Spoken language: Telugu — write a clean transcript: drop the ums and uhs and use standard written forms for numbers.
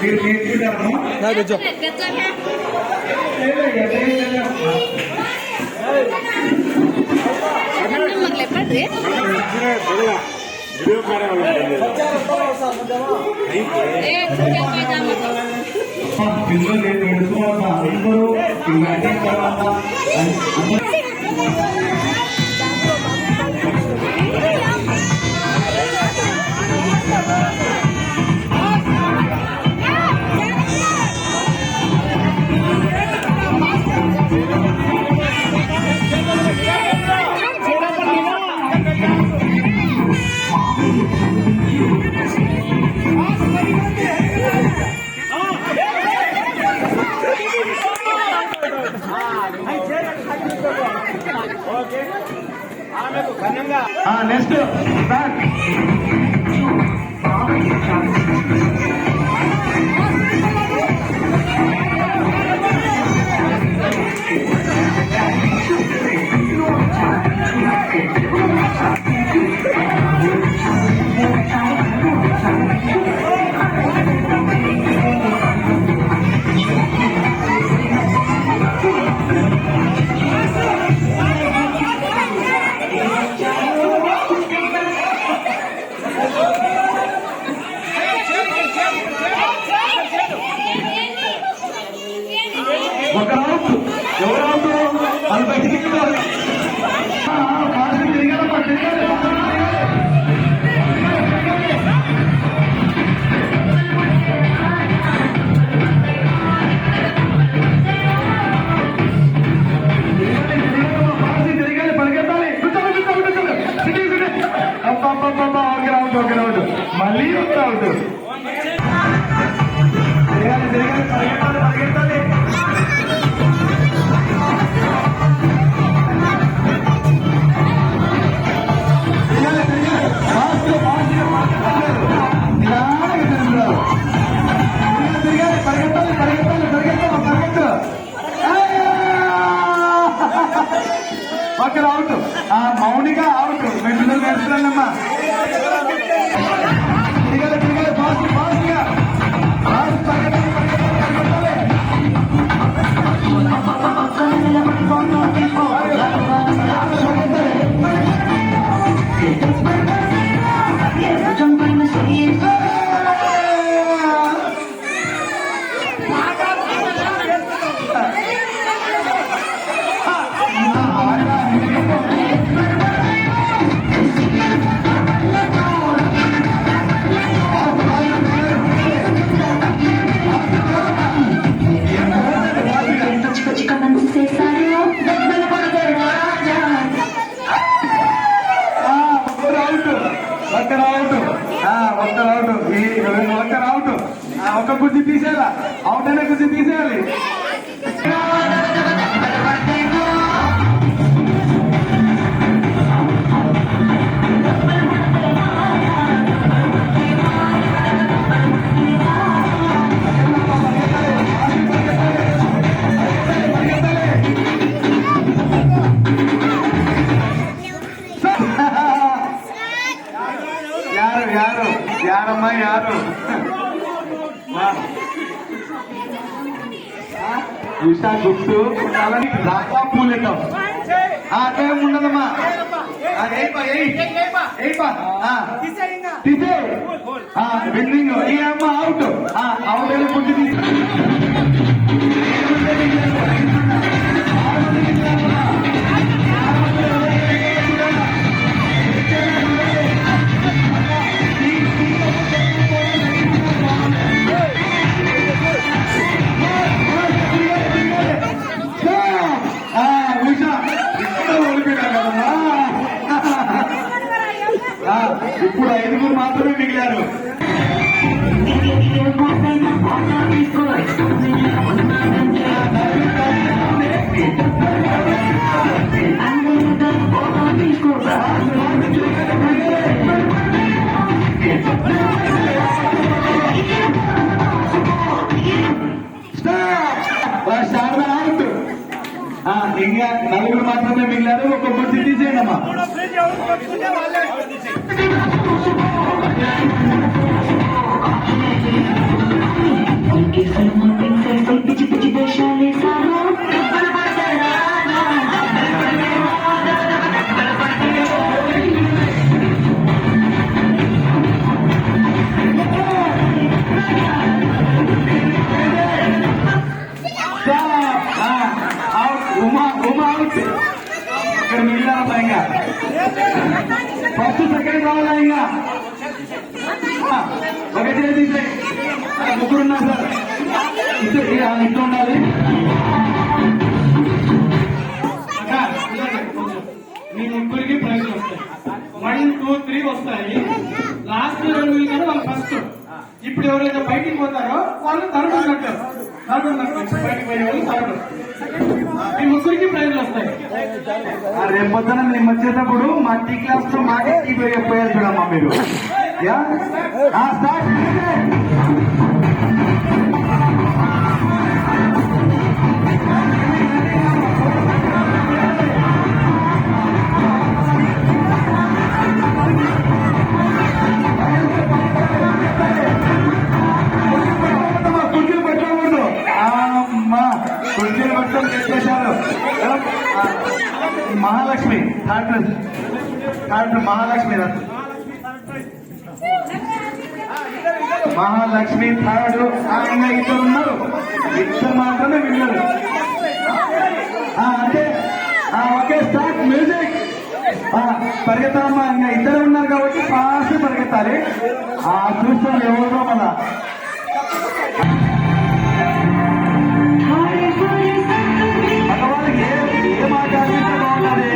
మీరు నేర్చుకుంటారమ్మా పిల్లలు తెలుసుకోవాలా అందరూ ఇవన్నీ తర్వాత నెక్స్ట్ ఒక అవుట్ ఎవరు అవుట్ వాళ్ళు బయటికి మళ్ళీ ఒక అవుట్ ఒకరు అవుట్ మౌనిక అవుట్ మేము పిల్లలు నేర్చుకున్నామ్మా ఫాస్ట్ ఫాస్ట్గా ఒక కుర్చీ తీసేయాలా అవుట్ అనే కుర్చీ తీసేయాలి యారమ్మా యారు ఉషా గుప్తు రాకా పూలెటం టైం ఉండదమ్మా తీసే బిల్డింగ్ ఈ అమ్మ అవుట్ అవుట్ అని పుట్టి తీసి ఇప్పుడు 5 మాత్రమే మిగిలారు ఇంకా 4 మాత్రమే మిగిలారు ఒక బుద్ధి తీసేయండి అమ్మా వీళ్ళమ్మా ఇంకా ఫస్ట్ సెకండ్ రావాలా ఇంకా ఒక చేసి ముగ్గురు ఉన్నారు సార్ ఇట్లా ఉండాలి. మీ ముగ్గురికి ప్రైజ్లు వస్తాయి. 1, 2, 3 వస్తాయి. లాస్ట్ 2 వీళ్ళు వాళ్ళు ఫస్ట్. ఇప్పుడు ఎవరైతే బయటికి పోతారో వాళ్ళు థర్డ్ ఉన్నట్టు బయటికి పోయే వాళ్ళు థర్డ్. మీ ముగ్గురికి ప్రైజ్లు వస్తాయి. రేపు పొద్దున మేము వచ్చేటప్పుడు మా టీ క్లాస్ తో మాకే టీ పోయారు చూడమ్మా మీరు. స్టార్ట్ కుర్చీలు పెట్టకూడదు. అమ్మా కుర్చీలు పెట్టడం చెప్పేశారు. Mahalakshmi doctor Mahalakshmi Mahalakshmi third. ఇంకా ఇద్దరు ఉన్నారు, ఇద్దరు మాత్రమే విన్నారు. అంటే ఓకే స్టార్ట్ మ్యూజిక్. పరిగెత్తాలమ్మా, ఇంకా ఇద్దరు ఉన్నారు కాబట్టి ఫాస్ట్ పరిగెత్తాలి. చూస్తాం ఎవరో మళ్ళా మగవాళ్ళకి ఏ మాట బాగుంటుంది.